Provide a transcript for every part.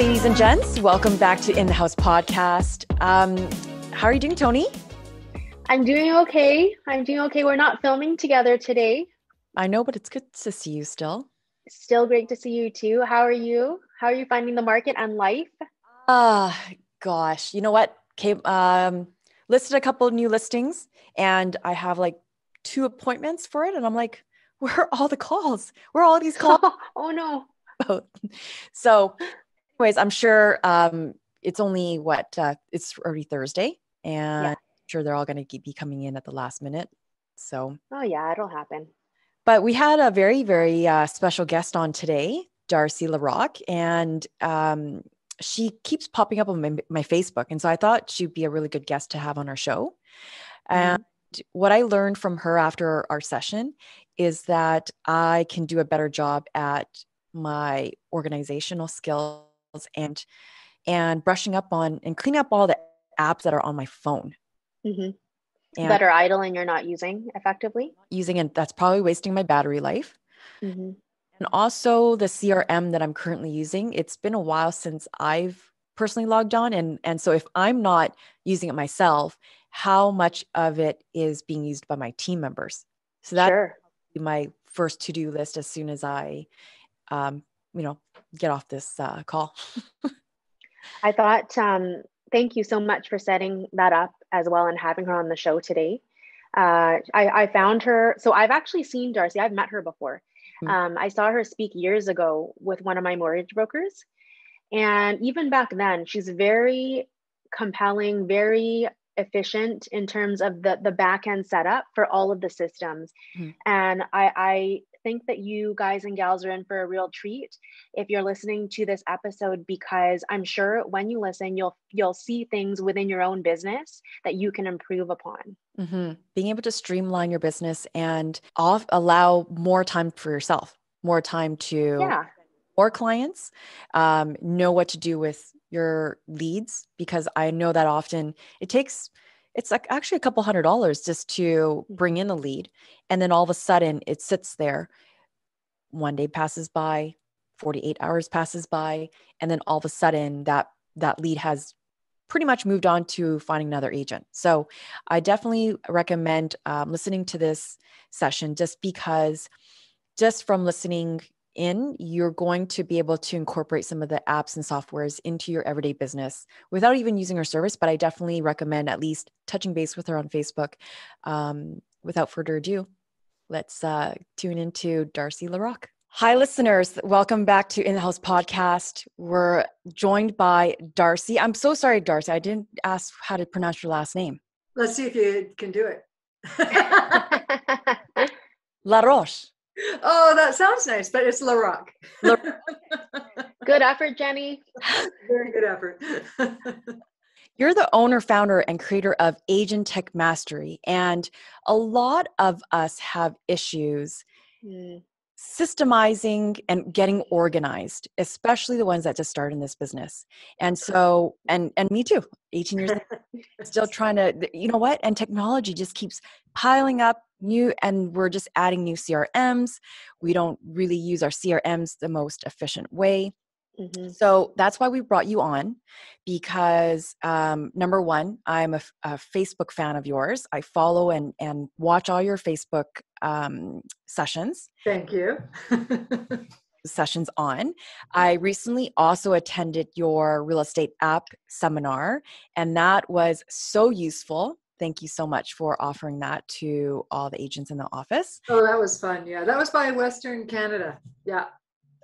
ladies and gents. Welcome back to In the House podcast. How are you doing, Tony? I'm doing okay. We're not filming together today. I know, but it's good to see you still. Still great to see you too. How are you? How are you finding the market and life? Gosh, you know what? Listed a couple of new listings, and I have like 2 appointments for it, and I'm like, where are all the calls? Where are all these calls? Oh no. So, anyways, I'm sure it's only it's already Thursday, and I'm sure they're all going to be coming in at the last minute. So, oh yeah, it'll happen. But we had a very, very special guest on today, Darci LaRocque, and she keeps popping up on my Facebook. And so I thought she'd be a really good guest to have on our show. And what I learned from her after our session is that I can do a better job at my organizational skills and brushing up on and cleaning up all the apps that are on my phone. That are idle and you're not using effectively. And that's probably wasting my battery life. And also the CRM that I'm currently using, it's been a while since I've personally logged on. And so if I'm not using it myself, how much of it is being used by my team members? So that's my first to-do list as soon as I, get off this call. I thought, thank you so much for setting that up as well and having her on the show today. I found her. So I've actually seen Darci. I've met her before. I saw her speak years ago with one of my mortgage brokers. And even back then, she's very compelling, very efficient in terms of the back end setup for all of the systems. And I think that you guys and gals are in for a real treat if you're listening to this episode, because I'm sure when you listen, you'll see things within your own business that you can improve upon. Being able to streamline your business and allow more time for yourself, more time to more clients, know what to do with your leads, because I know that often it's like actually a couple $100 just to bring in a lead. And then all of a sudden it sits there. One day passes by, 48 hours passes by. And then all of a sudden that lead has pretty much moved on to finding another agent. So I definitely recommend listening to this session, just because just from listening in, you're going to be able to incorporate some of the apps and softwares into your everyday business without even using her service. But I definitely recommend at least touching base with her on Facebook. Without further ado, let's tune into Darci LaRocque. Hi, listeners. Welcome back to In the House podcast. We're joined by Darci. I'm so sorry, Darci. I didn't ask how to pronounce your last name. Let's see if you can do it. LaRoche. Oh, that sounds nice, but it's LaRocque. Good effort, Jenny. Very good effort. You're the owner, founder, and creator of Agent Tech Mastery. And a lot of us have issues systemizing and getting organized, especially the ones that just start in this business. And so, and me too, 18 years, still trying to, you know what? And technology just keeps piling up and we're just adding new CRMs. We don't really use our CRMs the most efficient way. So that's why we brought you on, because number one, I'm a Facebook fan of yours. I follow and watch all your Facebook sessions. Thank you. Sessions on. I recently also attended your real estate app seminar, and that was so useful. Thank you so much for offering that to all the agents in the office. Oh, that was fun. Yeah, that was by Western Canada. Yeah.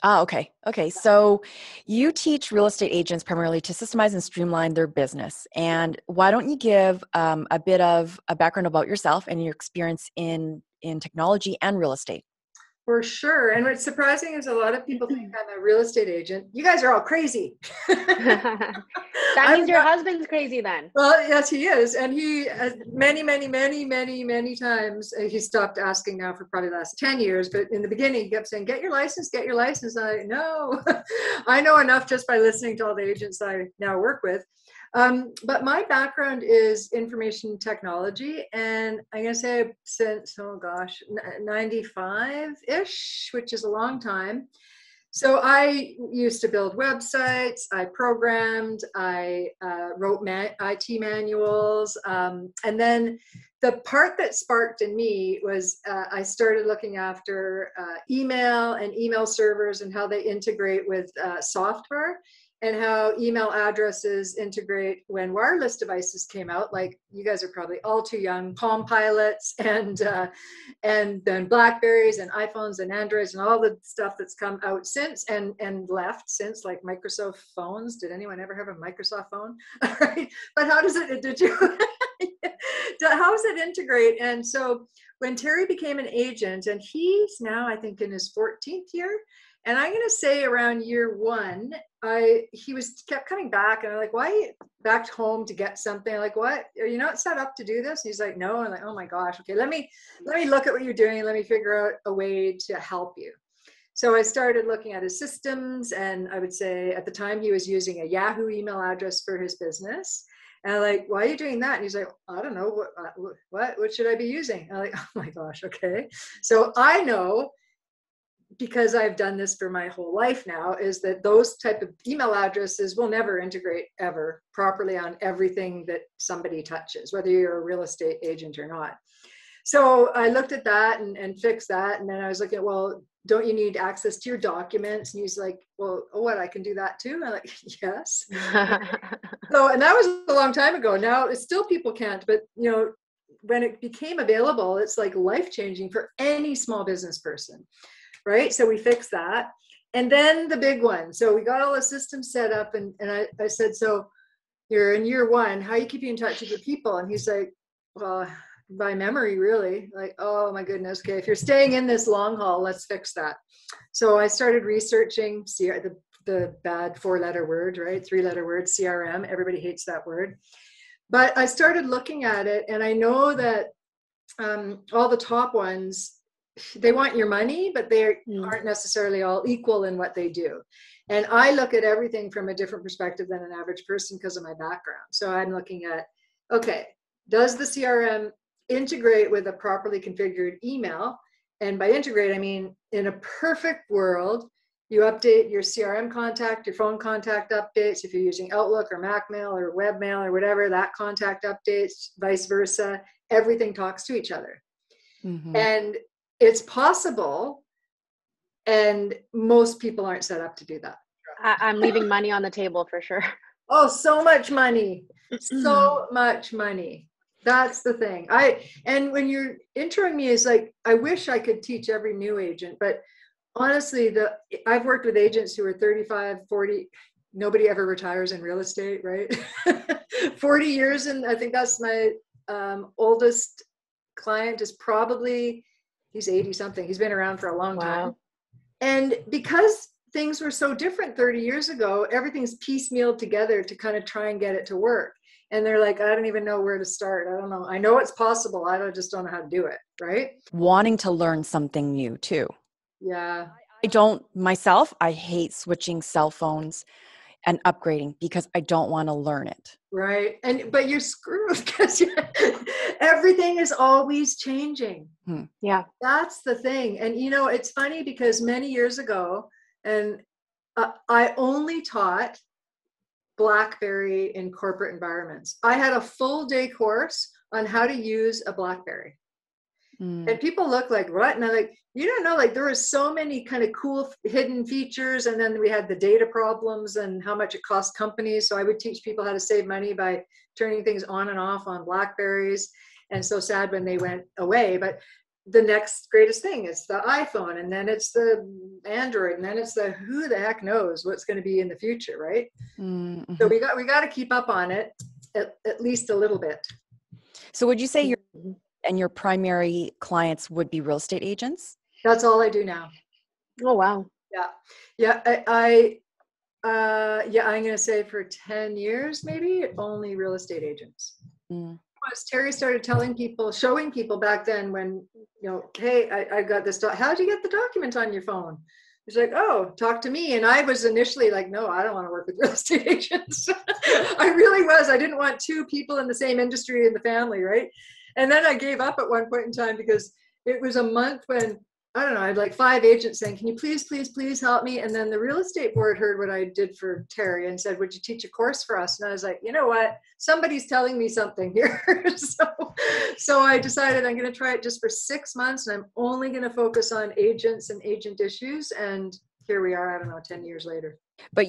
Okay. So you teach real estate agents primarily to systemize and streamline their business. And why don't you give a bit of a background about yourself and your experience in technology and real estate? For sure. And what's surprising is a lot of people think I'm a real estate agent. You guys are all crazy. That means your husband's crazy then. Well, yes, he is. And he, many times, he stopped asking now for probably the last 10 years. But in the beginning, he kept saying, get your license. No, I know enough just by listening to all the agents I now work with. But my background is information technology, and I'm going to say since, 95-ish, which is a long time. So I used to build websites, I programmed, I wrote IT manuals. And then the part that sparked in me was I started looking after email and email servers and how they integrate with software, and how email addresses integrate when wireless devices came out. Like, you guys are probably all too young, Palm Pilots and then Blackberries and iPhones and Androids and all the stuff that's come out since and left since, like Microsoft phones. Did anyone ever have a Microsoft phone? All right. But how does it, did you, how does it integrate? And so when Terry became an agent, and he's now, I think, in his 14th year, and I'm going to say around year one, he kept coming back, and I'm like, why are you back home to get something? I'm like, what? Are you not set up to do this? And he's like, no. I'm like, oh my gosh. Okay, let me look at what you're doing. Let me figure out a way to help you. So I started looking at his systems, and I would say at the time he was using a Yahoo email address for his business. And I'm like, why are you doing that? And he's like, I don't know. What should I be using? And I'm like, oh my gosh. Okay. So I know, because I've done this for my whole life now, is that those type of email addresses will never integrate ever properly on everything that somebody touches, whether you're a real estate agent or not. So I looked at that and fixed that. And then I was looking at, well, don't you need access to your documents? And he's like, well, what, I can do that too? And I'm like, yes. So, and that was a long time ago. Now it's still, people can't, but you know, when it became available, it's like life-changing for any small business person. Right. So we fixed that. And then the big one. So we got all the systems set up, and I said, so you're in year one, how are you keeping in touch with your people? And he's like, well, by memory, really. Like, oh my goodness. Okay. If you're staying in this long haul, let's fix that. So I started researching the bad 4-letter word, right? 3-letter word, CRM. Everybody hates that word. But I started looking at it, and I know that all the top ones, they want your money, but they aren't necessarily all equal in what they do. And I look at everything from a different perspective than an average person because of my background. So I'm looking at, okay, does the CRM integrate with a properly configured email? And by integrate, I mean, in a perfect world, you update your CRM contact, your phone contact updates. If you're using Outlook or Macmail or Webmail or whatever, that contact updates, vice versa. Everything talks to each other. Mm-hmm. And it's possible, and most people aren't set up to do that. I'm leaving money on the table for sure. Oh, so much money. So much money. That's the thing. And when you're introing me, is like, I wish I could teach every new agent, but honestly, I've worked with agents who are 35, 40, nobody ever retires in real estate, right? 40 years. And I think that's my oldest client is probably, he's 80 something. He's been around for a long time. And because things were so different 30 years ago, everything's piecemealed together to kind of try and get it to work. And they're like, I don't even know where to start. I don't know. I know it's possible. Just don't know how to do it. Right. Wanting to learn something new too. Yeah. I hate switching cell phones and upgrading because I don't want to learn it. Right. But you're screwed because everything is always changing. Yeah. That's the thing. And, you know, it's funny because many years ago, and I only taught BlackBerry in corporate environments. I had a full day course on how to use a BlackBerry. And people look like, what? And I'm like, you don't know, like there were so many kind of cool hidden features. And then we had the data problems and how much it cost companies. So I would teach people how to save money by turning things on and off on BlackBerries. And so sad when they went away. But the next greatest thing is the iPhone, and then it's the Android, and then it's the who the heck knows what's going to be in the future, right? Mm-hmm. So we got to keep up on it at least a little bit. So would you say your primary clients would be real estate agents? That's all I do now. Oh, wow. Yeah. I'm going to say for 10 years, maybe only real estate agents. Terry started showing people back then when, you know, hey, I got this. How'd you get the document on your phone? He's like, oh, talk to me. And I was initially like, no, I don't want to work with real estate agents. I really was. I didn't want two people in the same industry in the family, right? And then I gave up at one point in time because it was a month when I don't know, I had like 5 agents saying, can you please help me? And then the real estate board heard what I did for Terry and said, would you teach a course for us? And I was like, you know what? Somebody's telling me something here. So I decided I'm going to try it just for 6 months, and I'm only going to focus on agents and agent issues. And here we are, I don't know, 10 years later. But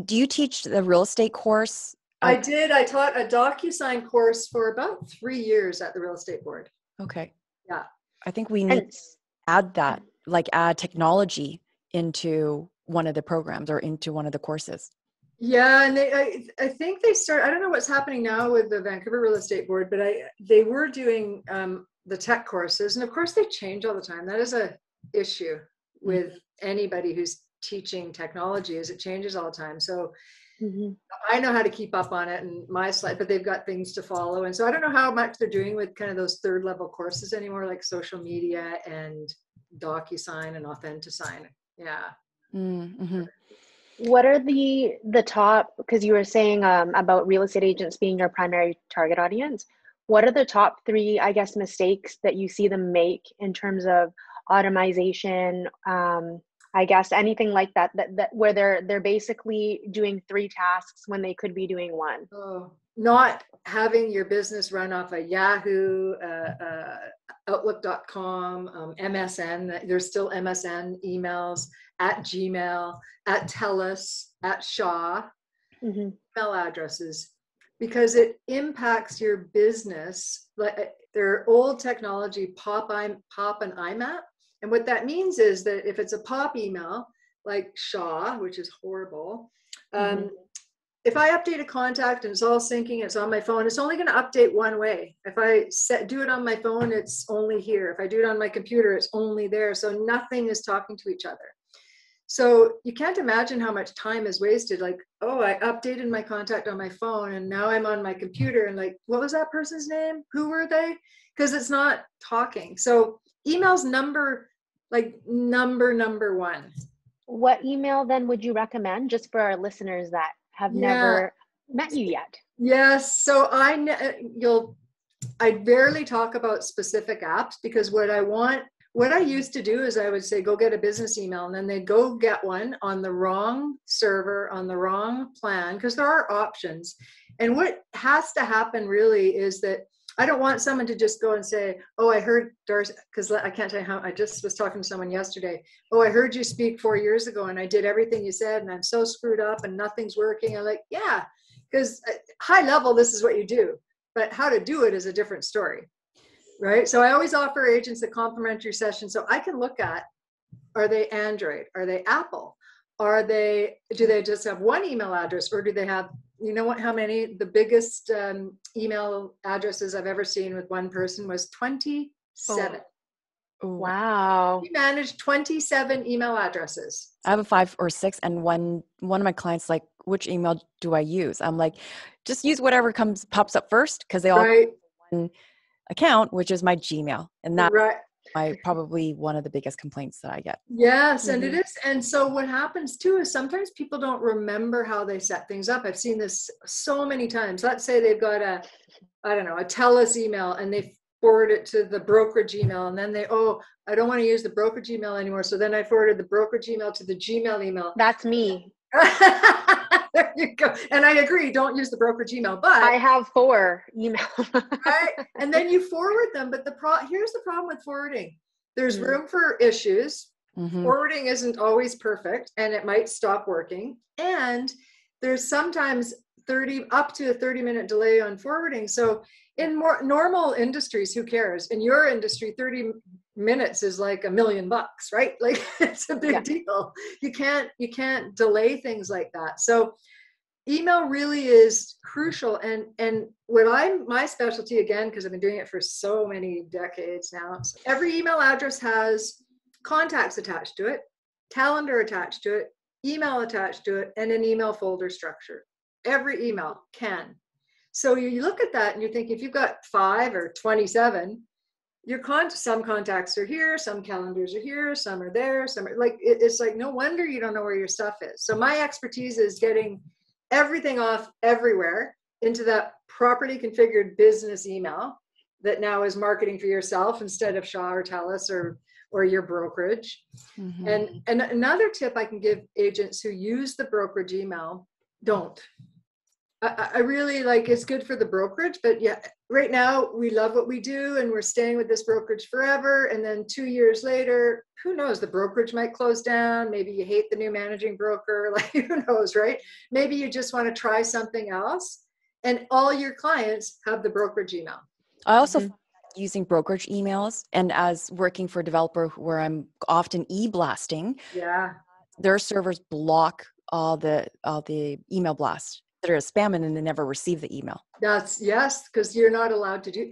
do you teach the real estate course? I did. I taught a DocuSign course for about 3 years at the real estate board. Okay. Yeah. I think we need to add that, like add technology into one of the programs or into one of the courses. Yeah, and I think they start. I don't know what's happening now with the Vancouver Real Estate Board, but they were doing the tech courses, and of course they change all the time. That is a issue with anybody who's teaching technology, is it changes all the time. So I know how to keep up on it and my slide, but they've got things to follow, and so I don't know how much they're doing with kind of those 3rd level courses anymore, like social media and DocuSign and AuthentiSign. Yeah. Mm-hmm. What are the top, because you were saying about real estate agents being your primary target audience, what are the top 3, I guess, mistakes that you see them make in terms of automation, I guess anything like that where they're basically doing 3 tasks when they could be doing 1? Oh, not having your business run off a Yahoo, Outlook.com, MSN. There's still MSN emails, at Gmail, at TELUS, at Shaw, email addresses, because it impacts your business. Like their old technology, POP and IMAP. And what that means is that if it's a POP email, like Shaw, which is horrible, if I update a contact and it's all syncing, it's on my phone, it's only going to update one way. If I do it on my phone, it's only here. If I do it on my computer, it's only there. So nothing is talking to each other. So you can't imagine how much time is wasted. Like, oh, I updated my contact on my phone and now I'm on my computer and like, what was that person's name? Who were they? Because it's not talking. So email's number 1. What email then would you recommend, just for our listeners that have never met you yet? Yes. So I barely talk about specific apps, because what I used to do is I would say, go get a business email, and then they'd go get one on the wrong server, on the wrong plan, because there are options. And what has to happen really is that I don't want someone to just go and say, oh, I heard Darci, because I can't tell you how, I just was talking to someone yesterday. Oh, I heard you speak 4 years ago and I did everything you said and I'm so screwed up and nothing's working. I'm like, yeah, because high level, this is what you do, but how to do it is a different story, right? So I always offer agents a complimentary session so I can look at, are they Android? Are they Apple? Do they just have one email address, or do they have, you know what, how many? The biggest email addresses I've ever seen with one person was 27. Oh. Wow. We managed 27 email addresses. I have a 5 or 6, and one of my clients like, which email do I use? I'm like, just use whatever pops up first, because they all have one account, which is my Gmail, and that's probably one of the biggest complaints that I get. Yes, and it is. And so what happens too is sometimes people don't remember how they set things up. I've seen this so many times. Let's say they've got a TELUS email and they forward it to the brokerage email, and then I don't want to use the brokerage email anymore. So then I forwarded the brokerage email to the Gmail email. That's me. There you go. And I agree, don't use the brokerage email, but I have 4 emails. Right? And then you forward them. But here's the problem with forwarding. There's room for issues. Forwarding isn't always perfect, and it might stop working. And there's sometimes up to a 30-minute delay on forwarding. So in more normal industries, who cares? In your industry, 30 minutes is like $1 million, right? Like it's a big deal. You can't delay things like that. So email really is crucial. And my specialty, again, because I've been doing it for so many decades now, every email address has contacts attached to it, calendar attached to it, email attached to it, and an email folder structure. Every email can. So you look at that and you think, if you've got 5 or 27, some contacts are here, some calendars are here, some are there, some are like, it's like, no wonder you don't know where your stuff is. So my expertise is getting everything off everywhere into that properly configured business email that now is marketing for yourself instead of Shaw or TELUS or or your brokerage. Mm-hmm. And another tip I can give agents who use the brokerage email, don't. I really like, it's good for the brokerage, but yeah, right now we love what we do and we're staying with this brokerage forever. And then 2 years later, who knows, the brokerage might close down. Maybe you hate the new managing broker, like who knows, right? Maybe you just want to try something else, and all your clients have the brokerage email. I also using brokerage emails, and as working for a developer where I'm often e-blasting, their servers block all the email blasts that are spam, and then they never receive the email. Yes, because you're not allowed to do,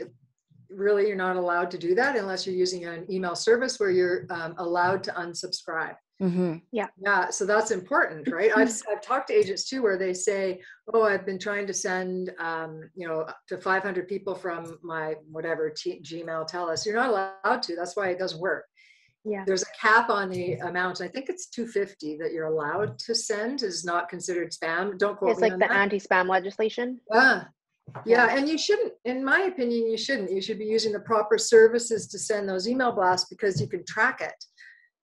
really, you're not allowed to do that unless you're using an email service where you're allowed to unsubscribe. Mm-hmm. Yeah. So that's important, right? I've talked to agents too, where they say, oh, I've been trying to send, to 500 people from my whatever Gmail, tell us. You're not allowed to. That's why it doesn't work. Yeah. There's a cap on the amount. I think it's 250 that you're allowed to is not considered spam. Don't quote me on that. It's like the AntiSpam legislation. Yeah. And you shouldn't, in my opinion, you shouldn't. You should be using the proper services to send those email blasts because you can track it,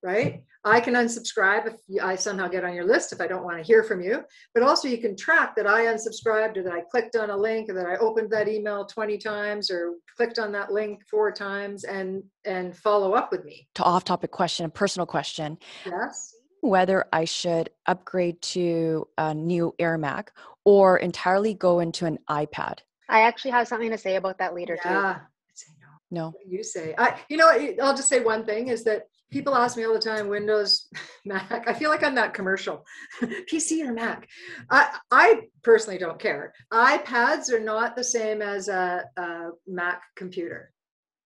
right? I can unsubscribe if I somehow get on your list if I don't want to hear from you, but also you can track that I unsubscribed, or that I clicked on a link, or that I opened that email 20 times or clicked on that link 4 times, and follow up with me. Off-topic question, a personal question. Yes. Whether I should upgrade to a new AirMac or entirely go into an iPad. I actually have something to say about that later too. I'd say no. No. What do you say? I'll just say one thing is that people ask me all the time, Windows, Mac. I feel like I'm that commercial, PC or Mac. I personally don't care. iPads are not the same as a Mac computer.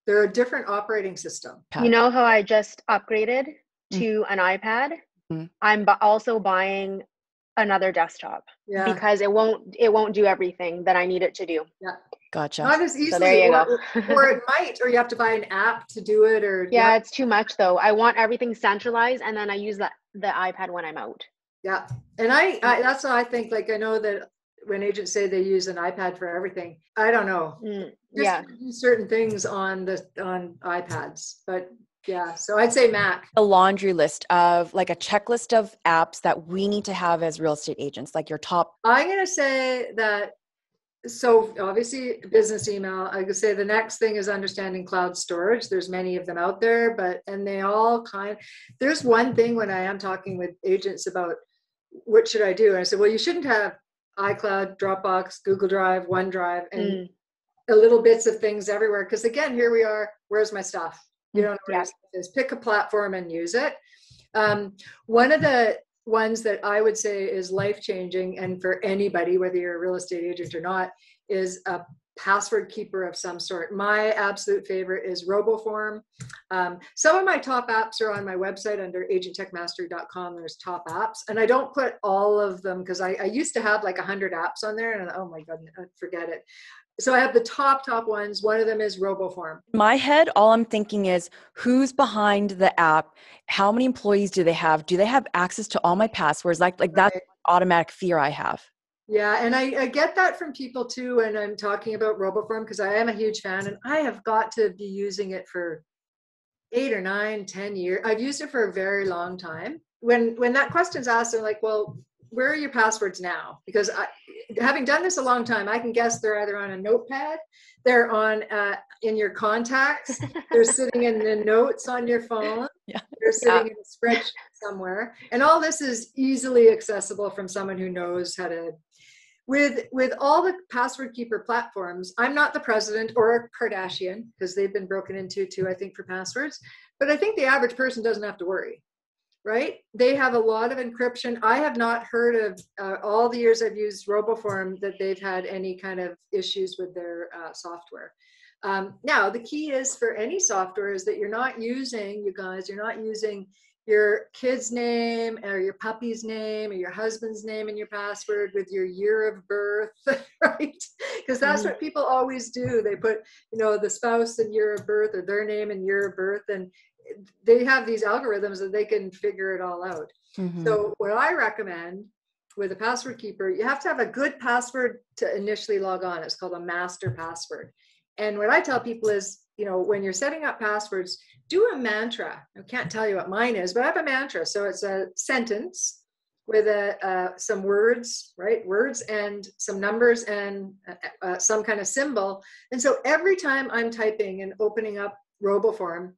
They're a different operating system. You know how I just upgraded to an iPad? I'm also buying another desktop because it won't do everything that I need it to do. Yeah. Gotcha. Not as easily, so there you go. or it might, or you have to buy an app to do it, or it's too much though. I want everything centralized, and then I use the iPad when I'm out. Yeah, and I that's what I think. Like, I know that when agents say they use an iPad for everything, I don't know. Just certain things on iPads, but yeah. So I'd say Mac. A laundry list of like a checklist of apps that we need to have as real estate agents, like your top. I'm going to say that. So obviously business email, I could say the next thing is understanding cloud storage. There's many of them out there, and they all there's one thing when I am talking with agents about what should I do. And I said, well, you shouldn't have iCloud, Dropbox, Google Drive, OneDrive, and little bits of things everywhere. Because again, here we are, where's my stuff? You don't know where your stuff is. Pick a platform and use it. One of the ones that I would say is life-changing, and for anybody, whether you're a real estate agent or not, is a password keeper of some sort. My absolute favorite is RoboForm. Some of my top apps are on my website under agenttechmastery.com. There's top apps, and I don't put all of them because I used to have like 100 apps on there, and oh my goodness, forget it. So I have the top ones. One of them is RoboForm. In my head, all I'm thinking is who's behind the app? How many employees do they have? Do they have access to all my passwords? Like that's automatic fear I have. Yeah, and I get that from people too when I'm talking about RoboForm, because I am a huge fan, and I have got to be using it for 8 or 9, 10 years. I've used it for a very long time. When that question's asked, I'm like, well, where are your passwords now? Because having done this a long time, I can guess they're either on a notepad, they're on in your contacts, they're sitting in the notes on your phone, they're sitting in a spreadsheet somewhere. And all this is easily accessible from someone who knows how to. With all the password keeper platforms, I'm not the president or a Kardashian, because they've been broken into too, I think, for passwords. But I think the average person doesn't have to worry. Right? They have a lot of encryption. I have not heard of all the years I've used RoboForm that they've had any kind of issues with their software. Now, the key is for any software is that you're not using your kid's name or your puppy's name or your husband's name in your password with your year of birth, right? Because that's what people always do. They put, the spouse and year of birth, or their name and year of birth, and they have these algorithms that they can figure it all out. So what I recommend with a password keeper, you have to have a good password to initially log on. It's called a master password. And what I tell people is, when you're setting up passwords, do a mantra. I can't tell you what mine is, but I have a mantra. So it's a sentence with some words, right? Words and some numbers and some kind of symbol. And so every time I'm typing and opening up RoboForm,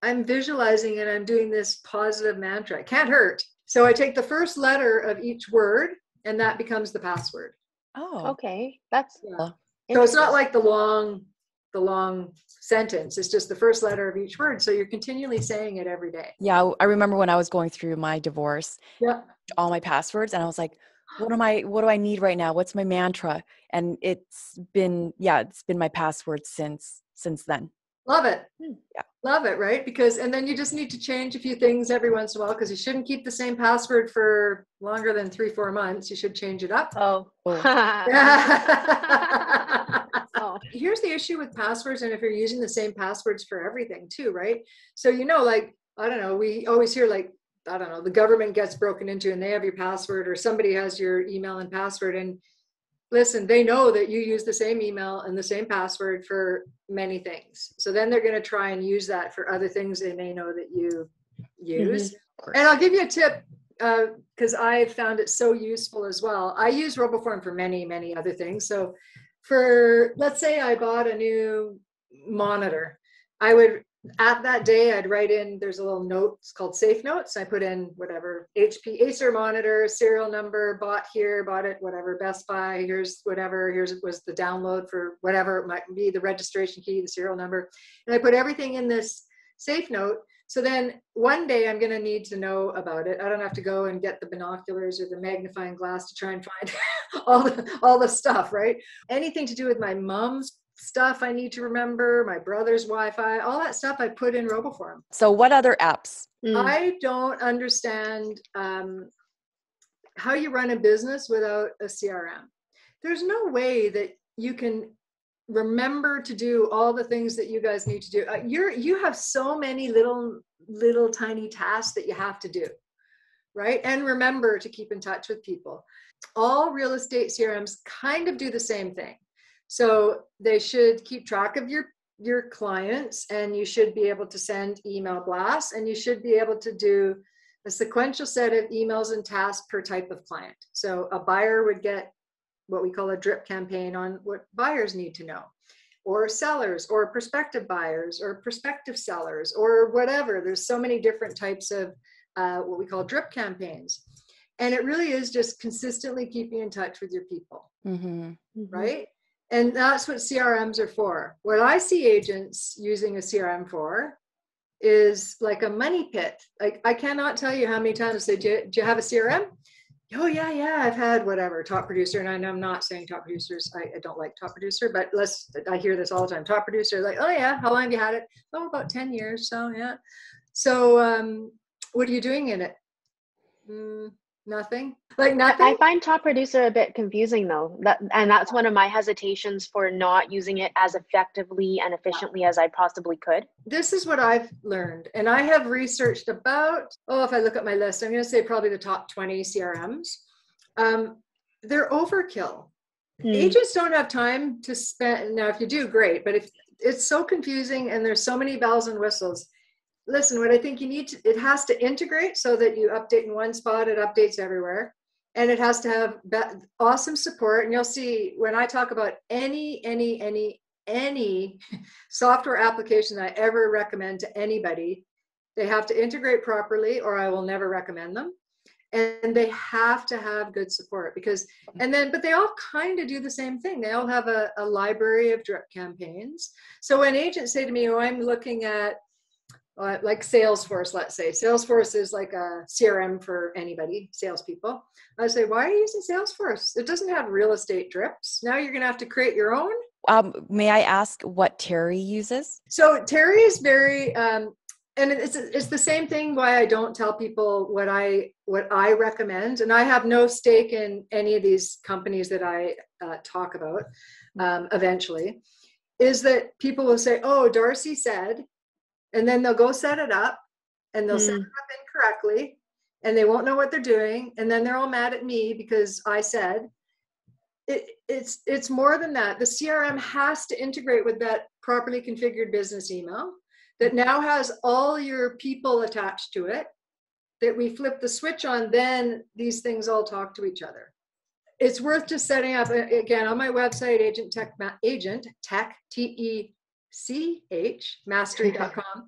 I'm visualizing and I'm doing this positive mantra. It can't hurt. So I take the first letter of each word and that becomes the password. Oh, okay. That's so it's not like the long sentence. It's just the first letter of each word. So you're continually saying it every day. Yeah. I remember when I was going through my divorce, yeah, all my passwords, and I was like, what do I need right now? What's my mantra? And it's been my password since then. Love it. Yeah. Love it, right? Because, and then you just need to change a few things every once in a while, because you shouldn't keep the same password for longer than 3-4 months. You should change it up. Oh. Oh. Here's the issue with passwords, and if you're using the same passwords for everything too, right? So, like, I don't know, we always hear like, I don't know, the government gets broken into and they have your password, or somebody has your email and password. And listen, they know that you use the same email and the same password for many things. So then they're going to try and use that for other things they may know that you use. Mm-hmm. And I'll give you a tip, because I've found it so useful as well. I use RoboForm for many, many other things. So let's say I bought a new monitor. At that day, I'd write in, there's a little note, it's called Safe Notes. I put in whatever, HP Acer monitor, serial number, bought here, bought it, whatever, Best Buy, here's whatever, here's was the download for whatever, it might be the registration key, the serial number. And I put everything in this Safe Note. So then one day I'm going to need to know about it. I don't have to go and get the binoculars or the magnifying glass to try and find all the stuff, right? Anything to do with my mom's stuff I need to remember, my brother's Wi-Fi, all that stuff I put in RoboForm. So what other apps? I don't understand how you run a business without a CRM. There's no way that you can remember to do all the things that you guys need to do. You have so many little tiny tasks that you have to do, right? And remember to keep in touch with people. All real estate CRMs kind of do the same thing. So they should keep track of your clients, and you should be able to send email blasts, and you should be able to do a sequential set of emails and tasks per type of client. So a buyer would get what we call a drip campaign on what buyers need to know, or sellers, or prospective buyers, or prospective sellers, or whatever. There's so many different types of what we call drip campaigns. And it really is just consistently keeping in touch with your people, right? And that's what CRMs are for. What I see agents using a CRM for is like a money pit. Like, I cannot tell you how many times I say, do you have a CRM? Oh, yeah, I've had whatever, top producer. And I'm not saying top producers. I don't like top producer, but I hear this all the time. Top producer, like, oh yeah, how long have you had it? Oh, about 10 years. So yeah. So what are you doing in it? Nothing. Like nothing. I find top producer a bit confusing though. That's one of my hesitations for not using it as effectively and efficiently as I possibly could. This is what I've learned. And I have researched about, if I look at my list, I'm going to say probably the top 20 CRMs. They're overkill. Agents don't have time to spend. Now, if you do, great. But if it's so confusing and there's so many bells and whistles, listen, what I think you need to, it has to integrate so that you update in one spot, it updates everywhere. And it has to have awesome support. And you'll see when I talk about any software application that I ever recommend to anybody, they have to integrate properly or I will never recommend them. And they have to have good support but they all kind of do the same thing. They all have a library of drip campaigns. So when agents say to me, I'm looking at, like Salesforce, let's say. Salesforce is like a CRM for anybody, salespeople. I say, why are you using Salesforce? It doesn't have real estate drips. Now you're going to have to create your own. May I ask what Terry uses? So Terry is very, and it's the same thing why I don't tell people what I recommend. And I have no stake in any of these companies that I talk about eventually, is that people will say, oh, Darci said, and then they'll go set it up and they'll set it up incorrectly and they won't know what they're doing. And then they're all mad at me because I said it's more than that. The CRM has to integrate with that properly configured business email. that now has all your people attached to it, that we flip the switch on, then these things all talk to each other. It's worth just setting up, again, on my website, Agent Tech, TECH, mastery.com.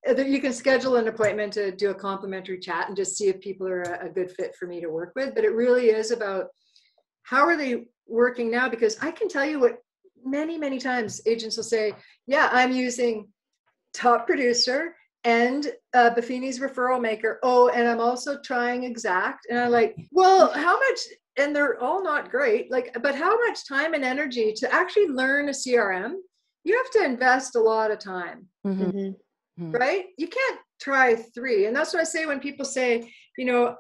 You can schedule an appointment to do a complimentary chat and just see if people are a good fit for me to work with. But it really is about how are they working now? Because I can tell you what many, many times agents will say, yeah, I'm using Top Producer and Buffini's Referral Maker. Oh, and I'm also trying Exact. And I'm like, well, how much? And they're all not great. Like, but how much time and energy to actually learn a CRM? You have to invest a lot of time, right? You can't try 3. And that's what I say when people say, you know,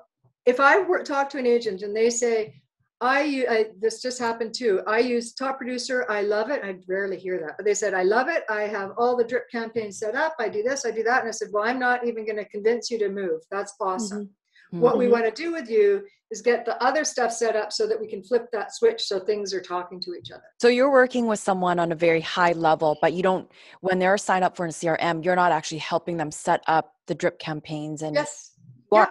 if I talk to an agent and they say, this just happened too. I use Top Producer. I love it. I rarely hear that, but they said, I love it. I have all the drip campaigns set up. I do this, I do that. And I said, well, I'm not even going to convince you to move. That's awesome. What we want to do with you is get the other stuff set up so that we can flip that switch so things are talking to each other. So you're working with someone on a very high level, but you don't, when they're signed up for a CRM, you're not actually helping them set up the drip campaigns. And yes. Yeah.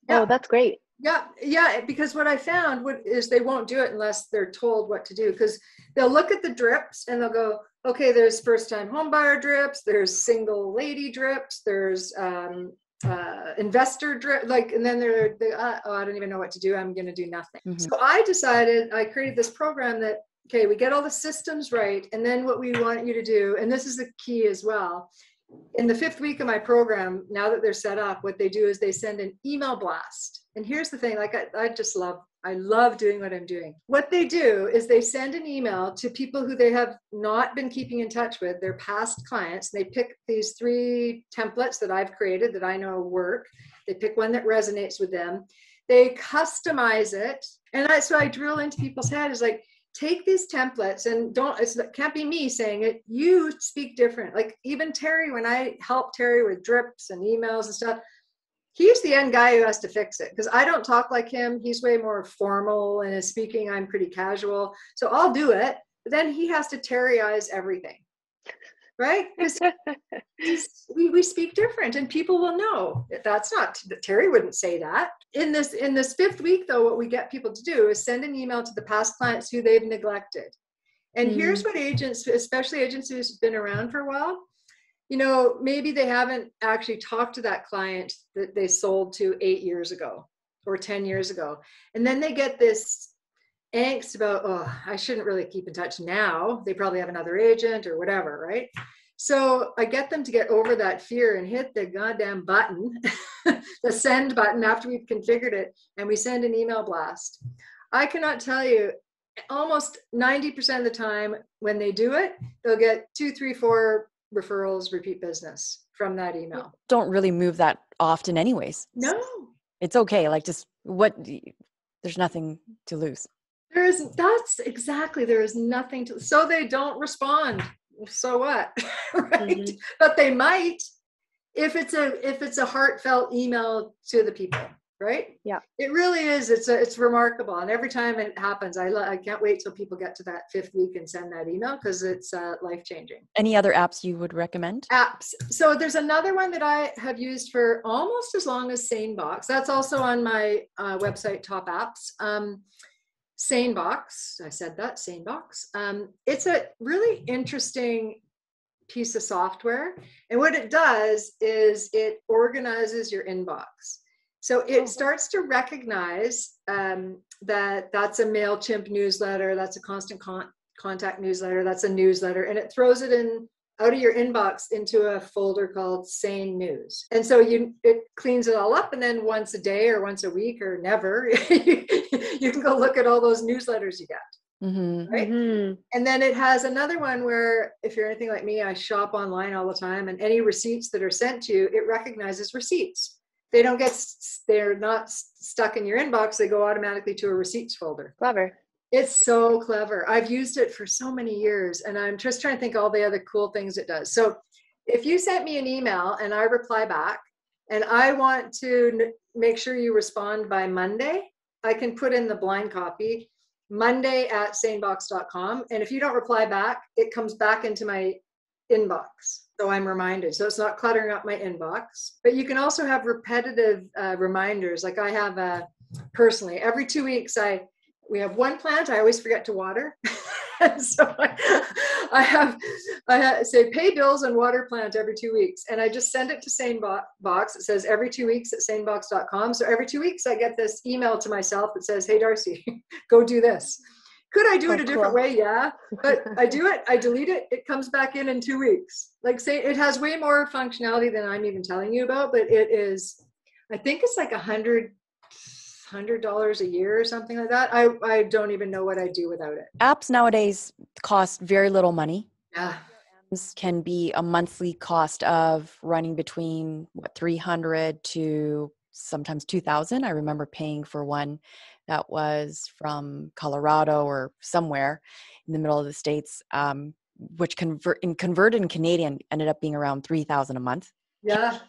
Oh, that's great. Yeah, because what I found is they won't do it unless they're told what to do, because they'll look at the drips and they'll go, okay, there's first-time home buyer drips, there's single lady drips, there's investor drip, like, and then they're oh, I don't even know what to do. I'm going to do nothing. So I created this program that, okay, we get all the systems right. And then what we want you to do, and this is the key as well, in the 5th week of my program, now that they're set up, what they do is they send an email blast. And here's the thing, like I love doing what I'm doing. What they do is they send an email to people who they have not been keeping in touch with, their past clients. They pick these 3 templates that I've created that I know work. They pick one that resonates with them. They customize it. And so I drill into people's head is like, take these templates and it can't be me saying it. You speak different. Like even Terry, when I help Terry with drips and emails and stuff, he's the end guy who has to fix it because I don't talk like him. He's way more formal in his speaking. I'm pretty casual. So I'll do it. But then he has to Terryize everything. Right? Because we speak different and people will know that's not, Terry wouldn't say that. In this 5th week though, what we get people to do is send an email to the past clients who they've neglected. And here's what agents, especially agents who've been around for a while, you know, maybe they haven't actually talked to that client that they sold to 8 years ago or 10 years ago. And then they get this angst about, oh, I shouldn't really keep in touch now. They probably have another agent or whatever, right? So I get them to get over that fear and hit the goddamn button, the send button after we've configured it, and we send an email blast. I cannot tell you, almost 90% of the time when they do it, they'll get 2, 3, 4 referrals, repeat business from that email. Don't really move that often anyways. No. It's okay. Like there's nothing to lose. There is nothing to, so they don't respond. So what? Right? But they might, if it's a heartfelt email to the people, right? Yeah. It really is. It's remarkable. And every time it happens, I can't wait till people get to that 5th week and send that email because it's life-changing. Any other apps you would recommend? Apps. So there's another one that I have used for almost as long as SaneBox. That's also on my website, Top Apps. SaneBox, I said that, SaneBox. It's a really interesting piece of software. And what it does is it organizes your inbox. So it starts to recognize that that's a MailChimp newsletter, that's a constant contact newsletter, that's a newsletter, and it throws it in out of your inbox into a folder called Sane News. And so it cleans it all up, and then once a day or once a week or never, you can go look at all those newsletters you get. Right? And then it has another one where if you're anything like me, I shop online all the time, and any receipts that are sent to you, it recognizes receipts. They're not stuck in your inbox. They go automatically to a receipts folder. Clever. It's so clever. I've used it for so many years, and I'm just trying to think all the other cool things it does. So if you sent me an email and I reply back and I want to make sure you respond by Monday, I can put in the blind copy Monday at sanebox.com. And if you don't reply back, it comes back into my inbox. So I'm reminded. So it's not cluttering up my inbox. But you can also have repetitive reminders. Like I have personally, every 2 weeks, we have one plant I always forget to water. And so I have say pay bills and water plant every 2 weeks. And I just send it to SaneBox. It says every 2 weeks at sanebox.com. So every 2 weeks I get this email to myself that says, hey, Darci, go do this. Could I do it a different way? Yeah, but I do it. I delete it. It comes back in 2 weeks. Like say it has way more functionality than I'm even telling you about, but it is, I think it's like $100 a year or something like that. I don't even know what I do without it. Apps nowadays cost very little money. Yeah. Can be a monthly cost of running between $300 to sometimes $2,000. I remember paying for one that was from Colorado or somewhere in the middle of the States, which converted in Canadian ended up being around $3,000 a month. Yeah.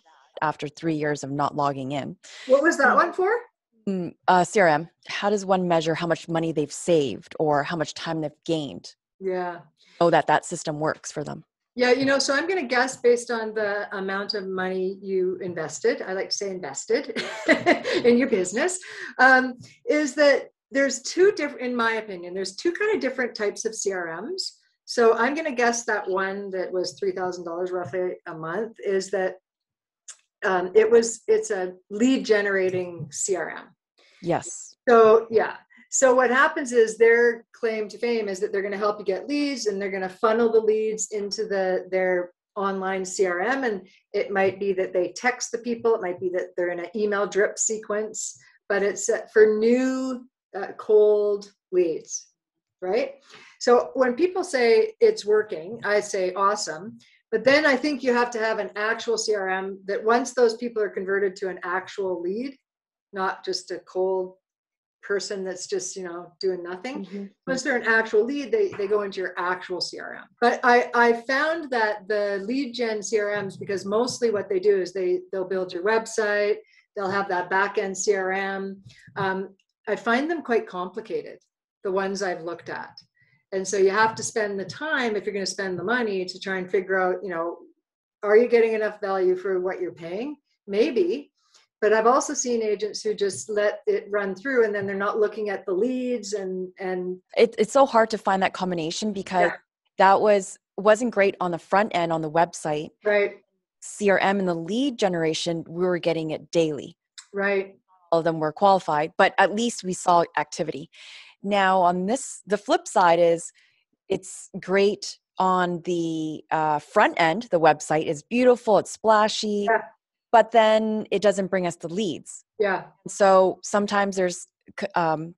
After 3 years of not logging in. What was that one for? CRM. How does one measure how much money they've saved or how much time they've gained? Yeah. So that system works for them. Yeah, so I'm going to guess based on the amount of money you invested, I like to say invested in your business, is that there's two different, in my opinion, there's two kind of different types of CRMs. So I'm going to guess that one that was $3,000 roughly a month is that it's a lead generating CRM. Yes. So, yeah. So what happens is their claim to fame is that they're going to help you get leads and they're going to funnel the leads into their online CRM. And it might be that they text the people. It might be that they're in an email drip sequence, but it's for new cold leads, right? So when people say it's working, I say awesome. But then I think you have to have an actual CRM that once those people are converted to an actual lead, not just a cold person that's just doing nothing. Once they're an actual lead, they go into your actual CRM. But I found that the lead gen CRMs, because mostly what they do is they'll build your website, they'll have that back end CRM. I find them quite complicated, the ones I've looked at. And so you have to spend the time, if you're going to spend the money, to try and figure out, are you getting enough value for what you're paying? Maybe. But I've also seen agents who just let it run through and then they're not looking at the leads and it's so hard to find that combination because that wasn't great on the front end on the website. Right. CRM and the lead generation, we were getting it daily. Right. All of them were qualified, but at least we saw activity. Now on the flip side is it's great on the front end. The website is beautiful. It's splashy. Yeah. But then it doesn't bring us the leads. Yeah. So sometimes there's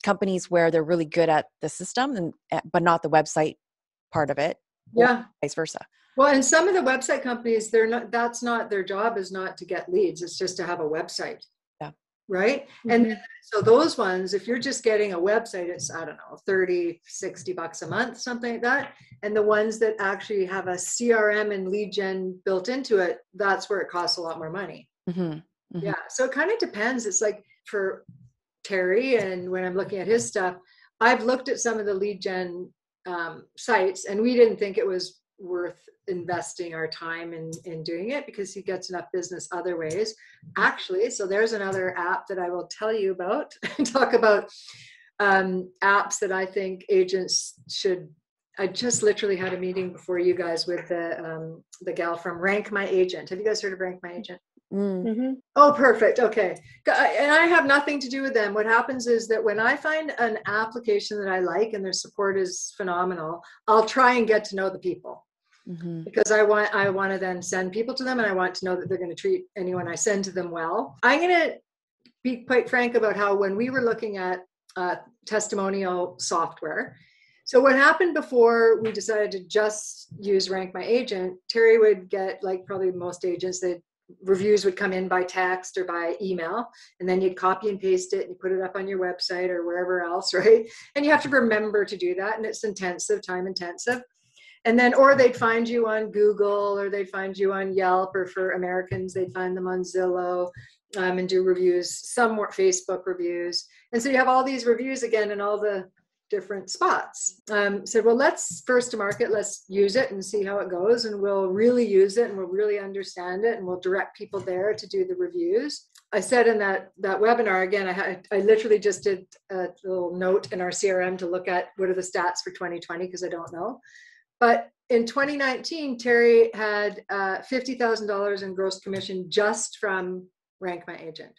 companies where they're really good at the system, but not the website part of it. Yeah. Vice versa. Well, and some of the website companies, that's not their job, is not to get leads. It's just to have a website. Yeah. Right. Mm-hmm. And then, so those ones, if you're just getting a website, it's, I don't know, $30-$60 a month, something like that. And the ones that actually have a CRM and lead gen built into it, that's where it costs a lot more money. Mm-hmm. Mm-hmm. Yeah. So it kind of depends. It's like for Terry, and when I'm looking at his stuff, I've looked at some of the lead gen sites, and we didn't think it was worth investing our time in doing it because he gets enough business other ways. Actually, so there's another app that I will tell you about. Talk about apps that I think agents should. I just literally had a meeting before you guys with the gal from Rank My Agent. Have you guys heard of Rank My Agent? Mm-hmm. Oh, perfect. Okay. And I have nothing to do with them. What happens is that when I find an application that I like and their support is phenomenal, I'll try and get to know the people. Mm-hmm. Because I want to then send people to them, and I want to know that they're going to treat anyone I send to them well. I'm going to be quite frank about how when we were looking at testimonial software, so what happened before we decided to just use Rank My Agent, Terry would get, like probably most agents, that reviews would come in by text or by email, and then you'd copy and paste it and you put it up on your website or wherever else, right? And you have to remember to do that, and it's time intensive. And then, or they'd find you on Google, or they'd find you on Yelp, or for Americans, they'd find them on Zillow and do reviews, some more Facebook reviews. And so you have all these reviews again, and all the different spots. Said, well, let's first to market, let's use it and see how it goes. And we'll really use it and we'll really understand it. And we'll direct people there to do the reviews. I said in that webinar, again, I literally just did a little note in our CRM to look at what are the stats for 2020, because I don't know. But in 2019, Terry had $50,000 in gross commission just from Rank My Agent.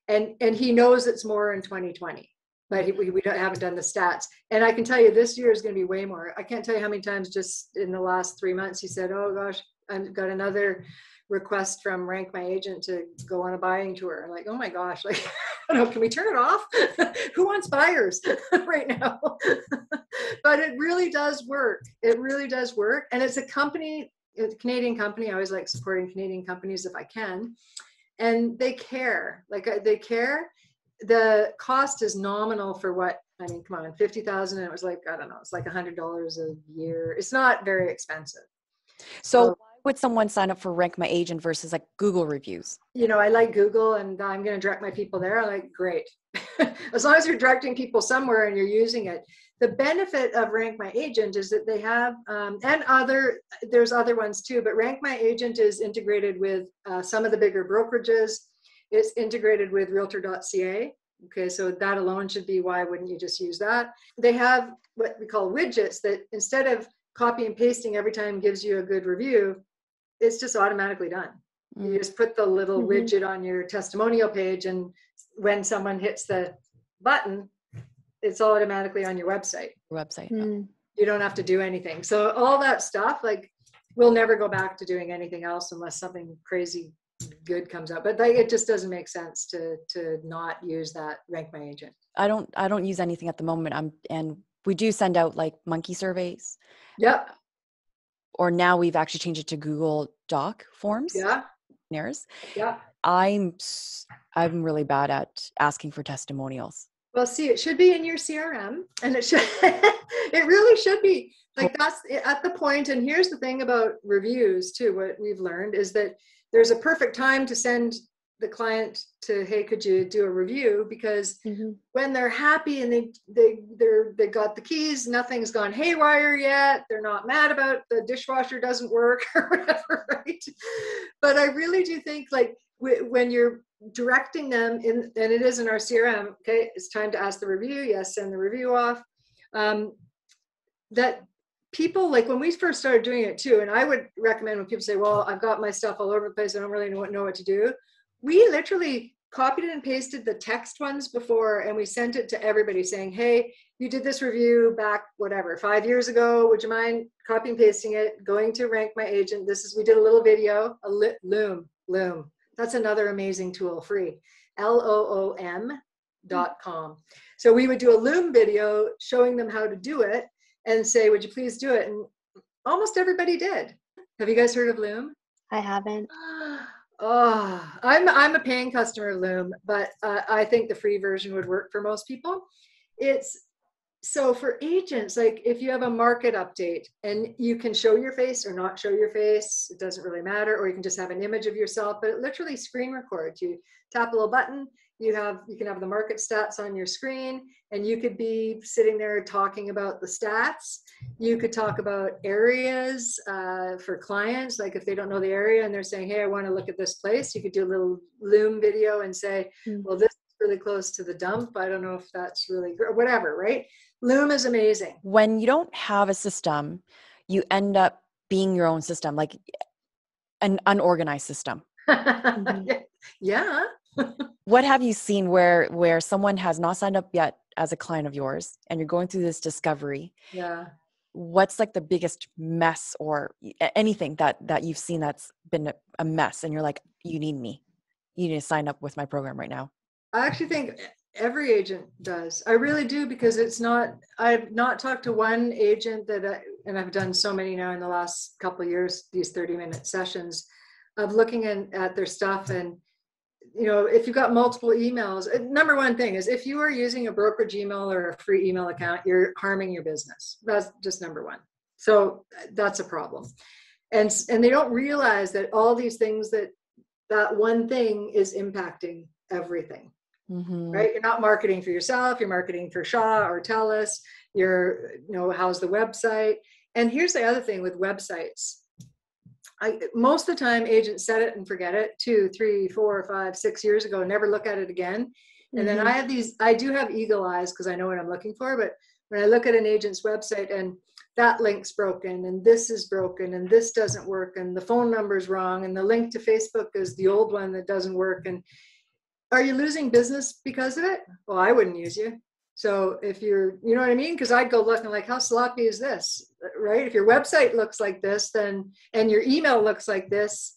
And he knows it's more in 2020, but we haven't done the stats. And I can tell you this year is going to be way more. I can't tell you how many times just in the last 3 months he said, oh gosh, I've got another request from Rank My Agent to go on a buying tour. I'm like, oh my gosh, like, I don't know, can we turn it off? Who wants buyers right now? But it really does work. It really does work. And it's a company, a Canadian company. I always like supporting Canadian companies if I can. And they care, like they care. The cost is nominal for what, I mean, come on, 50,000. And it was like, I don't know, it's like $100 a year. It's not very expensive. So why would someone sign up for Rank My Agent versus like Google reviews? You know, I like Google and I'm going to direct my people there. I'm like, great. As long as you're directing people somewhere and you're using it. The benefit of Rank My Agent is that they have, there's other ones too, but Rank My Agent is integrated with some of the bigger brokerages. It's integrated with realtor.ca. Okay, so that alone should be why wouldn't you just use that? They have what we call widgets that instead of copy and pasting every time gives you a good review, it's just automatically done. You just put the little widget on your testimonial page, and when someone hits the button, it's automatically on your website. You don't have to do anything. So all that stuff, like, we'll never go back to doing anything else unless something crazy good comes up. But like, it just doesn't make sense to not use that Rank My Agent. I don't use anything at the moment. And we do send out like monkey surveys. Yeah. Or now we've actually changed it to Google Doc forms. Yeah. Yeah. I'm really bad at asking for testimonials. Well, see, it should be in your CRM, and it should, it really should be. Like, that's at the point. And here's the thing about reviews too, what we've learned is that there's a perfect time to send the client to, hey, could you do a review? Because when they're happy and they got the keys, nothing's gone haywire yet. They're not mad about the dishwasher doesn't work or whatever, right? But I really do think, like, when you're directing them in, and it is in our CRM, okay, it's time to ask the review. Yes, send the review off. That people, like, when we first started doing it too, and I would recommend when people say, well, I've got my stuff all over the place, I don't really know what to do. We literally copied and pasted the text ones before, and we sent it to everybody saying, hey, you did this review back, whatever, 5 years ago. Would you mind copy and pasting it, going to Rank My Agent? We did a little video, Loom. That's another amazing tool, free, LOOM.com. So we would do a Loom video showing them how to do it and say, would you please do it? And almost everybody did. Have you guys heard of Loom? I haven't. Oh, I'm a paying customer of Loom, but I think the free version would work for most people. So for agents, like, if you have a market update and you can show your face or not show your face, it doesn't really matter, or you can just have an image of yourself, but it literally screen records. You tap a little button, you can have the market stats on your screen, and you could be sitting there talking about the stats. You could talk about areas for clients, like if they don't know the area and they're saying, hey, I want to look at this place, you could do a little Loom video and say, well, this is really close to the dump. I don't know if that's really good, or whatever, right? Loom is amazing. When you don't have a system, you end up being your own system, like an unorganized system. Yeah. What have you seen where someone has not signed up yet as a client of yours and you're going through this discovery? Yeah. What's like the biggest mess or anything that you've seen that's been a mess and you're like, you need me. You need to sign up with my program right now? I actually think every agent does. I really do, because I've not talked to one agent and I've done so many now in the last couple of years, these 30-minute sessions of looking at their stuff. And, you know, if you've got multiple emails, number one thing is, if you are using a brokerage email or a free email account, you're harming your business. That's just number one. So that's a problem. And they don't realize that all these things, that one thing is impacting everything. right? You're not marketing for yourself. You're marketing for Shaw or TELUS. You're, how's the website? And here's the other thing with websites. Most of the time agents set it and forget it 2, 3, 4, 5, 6 years ago, never look at it again. And then I do have eagle eyes because I know what I'm looking for. But when I look at an agent's website and that link's broken and this is broken and this doesn't work and the phone number's wrong and the link to Facebook is the old one that doesn't work. And are you losing business because of it? Well, I wouldn't use you. So if you're, you know what I mean? Because I'd go look and like, how sloppy is this, right? If your website looks like this, then, and your email looks like this,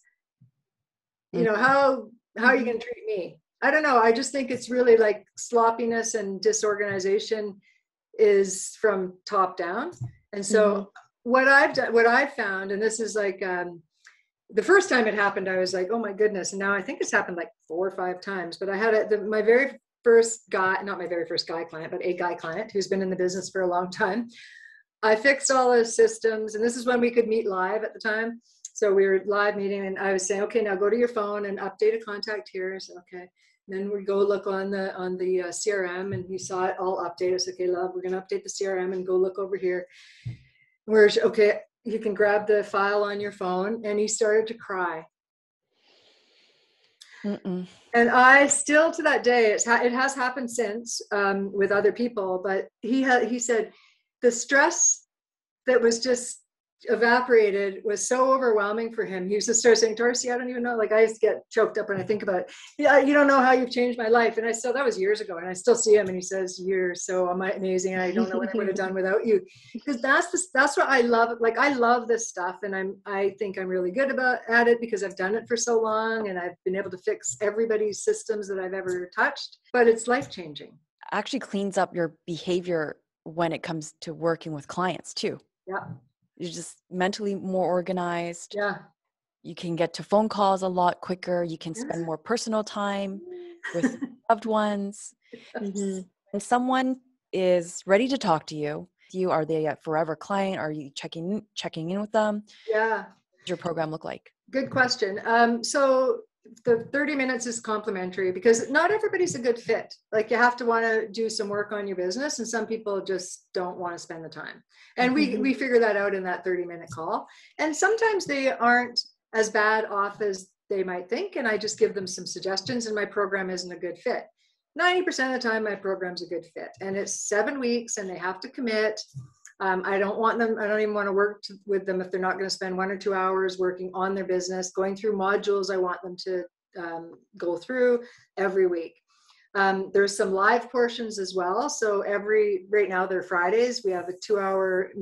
how are you going to treat me? I don't know. I just think it's really like sloppiness and disorganization is from top down. And so what I've found, and this is like, the first time it happened, I was like, oh my goodness. And now I think it's happened like 4 or 5 times, but I had my very first guy, not my very first guy client, but a guy client who's been in the business for a long time. I fixed all his systems, and this is when we could meet live at the time. So we were live meeting, and I was saying, okay, now go to your phone and update a contact here. So, okay. And then we go look on the CRM, and he saw it all updated. So, okay, love, we're going to update the CRM and go look over here. Okay, you can grab the file on your phone. And he started to cry. And I still, to that day, it has happened since with other people, but he said the stress that was just evaporated was so overwhelming for him. He used to start saying, Darci, I don't even know, like I used to get choked up when I think about it. Yeah, you don't know how you've changed my life. And that was years ago, and I still see him and he says, you're so amazing. And I don't know what I would have done without you. Because that's what I love. Like I love this stuff, and I think I'm really good at it because I've done it for so long and I've been able to fix everybody's systems that I've ever touched, but it's life-changing. Actually cleans up your behavior when it comes to working with clients too. Yeah. You're just mentally more organized. Yeah. You can get to phone calls a lot quicker. You can spend more personal time with loved ones. When someone is ready to talk to you, are they a forever client? Are you checking in with them? Yeah. What does your program look like? Good question. So the 30 minutes is complimentary because not everybody's a good fit. Like you have to want to do some work on your business, and some people just don't want to spend the time. And we figure that out in that 30-minute call. And sometimes they aren't as bad off as they might think. And I just give them some suggestions, and my program isn't a good fit. 90% of the time, my program's a good fit. And it's 7 weeks and they have to commit. I don't even want to work with them if they're not going to spend 1 or 2 hours working on their business, going through modules I want them to go through every week. There's some live portions as well. So right now they're Fridays. We have a 2-hour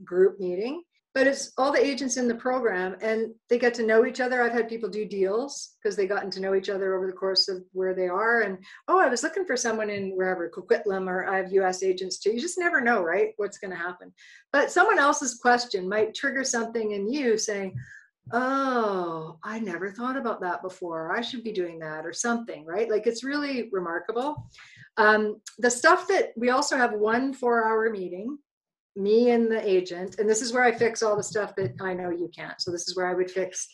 group meeting. But it's all the agents in the program, and they get to know each other. I've had people do deals because they gotten to know each other over the course of where they are. And, I was looking for someone in wherever, Coquitlam, or I have US agents too. You just never know, right, what's going to happen. But someone else's question might trigger something in you saying, oh, I never thought about that before. I should be doing that or something, right? Like it's really remarkable. The stuff that we also have 1 4-hour meeting, me and the agent, and this is where I fix all the stuff that I know you can't. So this is where I would fix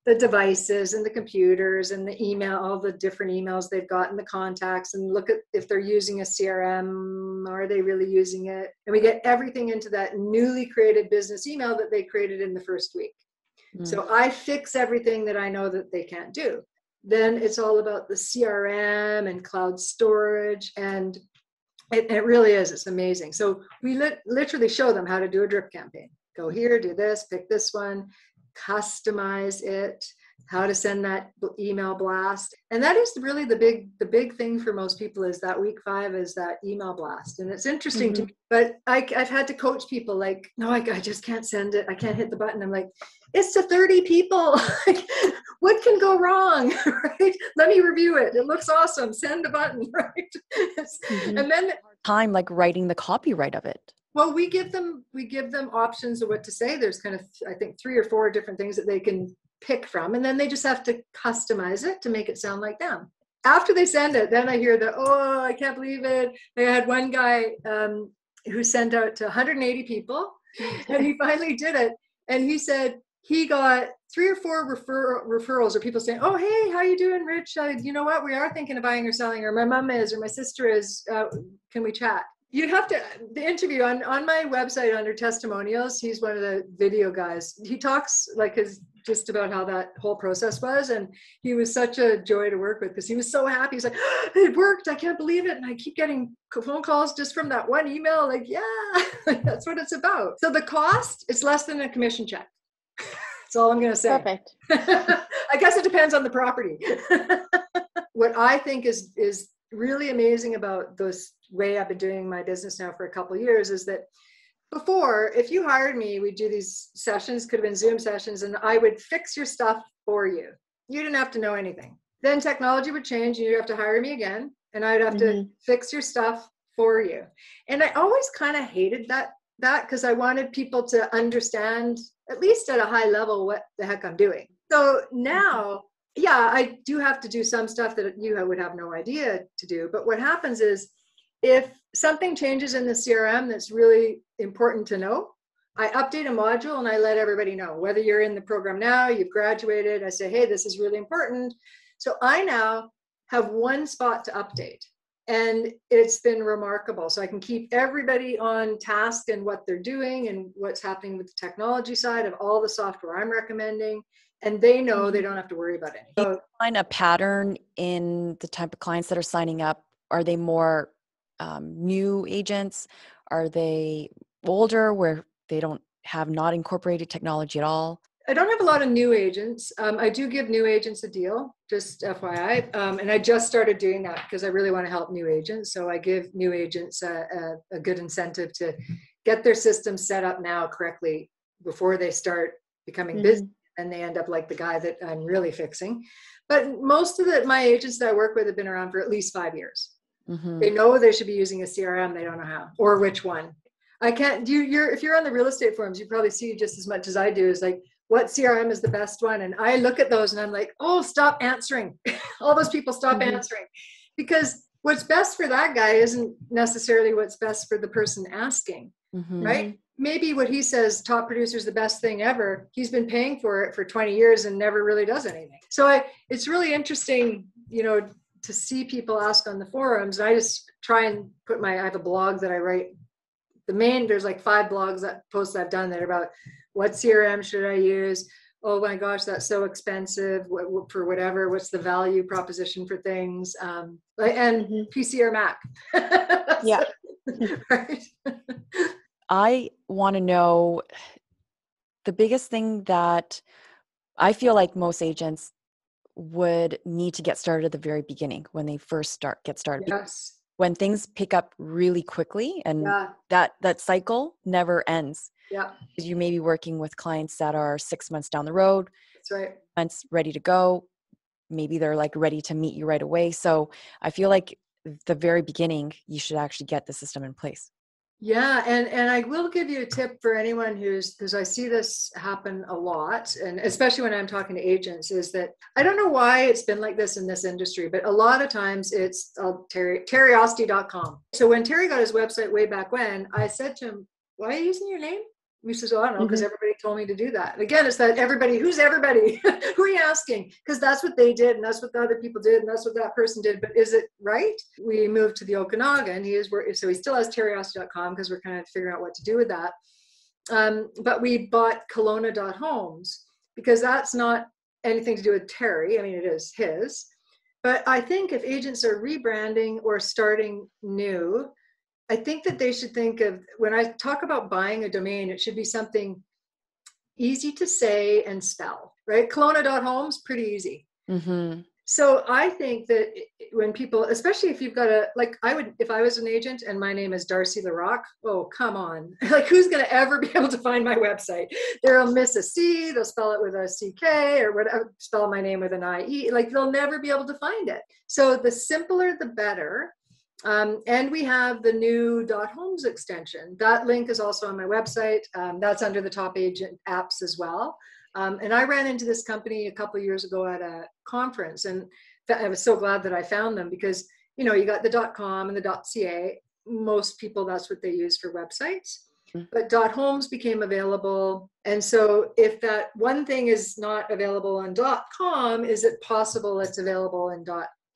the devices and the computers and the email, all the different emails they've got and the contacts, and look at if they're using a CRM, are they really using it? And we get everything into that newly created business email that they created in the first week. So I fix everything that I know that they can't do. Then it's all about the CRM and cloud storage, and it really is. It's amazing. So we literally show them how to do a drip campaign. Go here, do this, pick this one, customize it, how to send that email blast. And that is really the big thing for most people, is that week 5 is that email blast. And it's interesting to me, but I've had to coach people like, no, I just can't send it. I can't hit the button. I'm like, it's to 30 people. What can go wrong? Right? Let me review it. It looks awesome. Send a button, right? And then time like writing the copyright of it. Well, we give them options of what to say. There's kind of, I think, 3 or 4 different things that they can pick from, and then they just have to customize it to make it sound like them. After they send it, then I hear oh, I can't believe it. I had one guy who sent out to 180 people, and he finally did it. And he said he got 3 or 4 referrals, or people saying, oh, hey, how you doing, Rich? You know what? We are thinking of buying or selling, or my mom is, or my sister is. Can we chat? You'd have to, the interview on my website under testimonials, he's one of the video guys. He talks like just about how that whole process was. And he was such a joy to work with because he was so happy. He's like, oh, it worked. I can't believe it. And I keep getting phone calls just from that one email. Like, yeah, that's what it's about. So the cost is less than a commission check. That's all I'm going to say. Perfect. I guess it depends on the property. What I think is really amazing about this way I've been doing my business now for a couple of years is that before, if you hired me, we'd do these sessions, could have been Zoom sessions, and I would fix your stuff for you. You didn't have to know anything. Then technology would change and you'd have to hire me again, and I'd have to fix your stuff for you. And I always kind of hated that because I wanted people to understand, at least at a high level, what the heck I'm doing. So now, yeah, I do have to do some stuff that you would have no idea to do. But what happens is if something changes in the CRM that's really important to know, I update a module and I let everybody know, whether you're in the program now, you've graduated, I say, hey, this is really important. So I now have one spot to update. And it's been remarkable. So I can keep everybody on task and what they're doing and what's happening with the technology side of all the software I'm recommending. And they know they don't have to worry about it. Do you find a pattern in the type of clients that are signing up? Are they more new agents? Are they older where they don't have not incorporated technology at all? I don't have a lot of new agents. I do give new agents a deal, just FYI. And I just started doing that because I really want to help new agents. So I give new agents a good incentive to get their system set up now correctly before they start becoming busy. And they end up like the guy that I'm really fixing. But most of my agents that I work with have been around for at least 5 years. They know they should be using a CRM. They don't know how or which one. I can't. If you're on the real estate forums, you probably see just as much as I do. Is like, what CRM is the best one? And I look at those and I'm like, oh, stop answering. All those people stop answering, because what's best for that guy isn't necessarily what's best for the person asking, right? Maybe what he says, top producer is the best thing ever. He's been paying for it for 20 years and never really does anything. So it's really interesting, to see people ask on the forums. And I just try and I have a blog that I write. There's like 5 posts I've done that are about what CRM should I use? Oh my gosh, that's so expensive for whatever. What's the value proposition for things? And PC or Mac. Yeah. Right. I want to know the biggest thing that I feel like most agents would need to get started at the very beginning when they first get started. Yes. When things pick up really quickly and that cycle never ends. Yeah. You may be working with clients that are 6 months down the road. That's right. Months ready to go. Maybe they're like ready to meet you right away. So I feel like the very beginning, you should actually get the system in place. Yeah. And I will give you a tip for anyone because I see this happen a lot, and especially when I'm talking to agents, is that I don't know why it's been like this in this industry, but a lot of times it's Terryosity.com. So when Terry got his website way back when, I said to him, why are you using your name? He says, oh, I don't know, because everybody told me to do that. And again, it's that everybody, who's everybody? Who are you asking? Because that's what they did, and that's what the other people did, and that's what that person did. But is it right? We moved to the Okanagan, and so he still has Terryosity.com because we're kind of figuring out what to do with that. But we bought Kelowna.homes because that's not anything to do with Terry. I mean, it is his. But I think if agents are rebranding or starting new, I think that they should think of, when I talk about buying a domain, it should be something easy to say and spell, right? Kelowna.homes, pretty easy. So I think that when people, especially if you've got if I was an agent and my name is Darci LaRocque, oh, come on. Like, who's going to ever be able to find my website? They'll miss a C, they'll spell it with a CK, or whatever, spell my name with an IE. Like, they'll never be able to find it. So the simpler, the better. And we have the new .homes extension. That link is also on my website. That's under the top agent apps as well. And I ran into this company a couple of years ago at a conference, and I was so glad that I found them because, you got the .com and the .ca. Most people, that's what they use for websites. but .homes became available. And so if that one thing is not available on .com, is it possible it's available in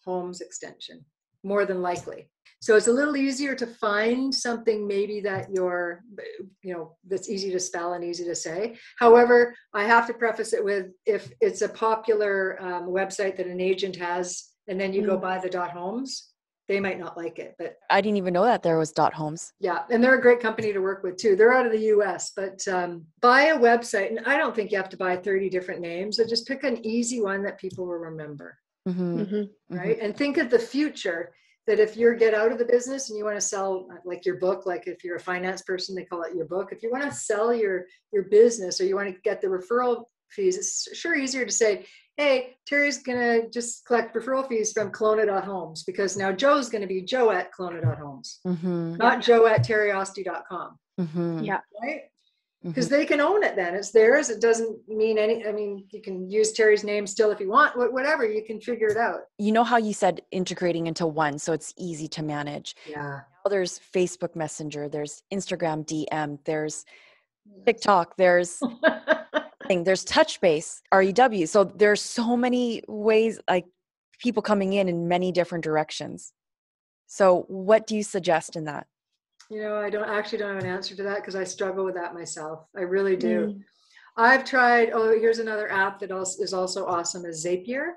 .homes extension? More than likely. So it's a little easier to find something maybe that that's easy to spell and easy to say. However, I have to preface it with, if it's a popular website that an agent has, and then you go buy the .homes, they might not like it. But I didn't even know that there was .homes. Yeah, and they're a great company to work with too. They're out of the US, but buy a website, and I don't think you have to buy 30 different names. So just pick an easy one that people will remember, right? And think of the future, that if you get out of the business and you want to sell like your book, like if you're a finance person, they call it your book. If you want to sell your business, or you want to get the referral fees, it's sure easier to say, hey, Terry's going to just collect referral fees from Kelowna.homes, because now Joe's going to be Joe at Kelowna.homes, not Joe at terryosti.com. Yeah. Right? Because they can own it then. It's theirs. It doesn't mean you can use Terry's name still if you want, whatever, you can figure it out. You know how you said integrating into one, so it's easy to manage. Yeah. Now there's Facebook Messenger, there's Instagram DM, there's TikTok, there's TouchBase, REW. So there's so many ways, like people coming in many different directions. So what do you suggest in that? I don't have an answer to that, because I struggle with that myself. I really do. I've tried, here's another app that is also awesome, is Zapier.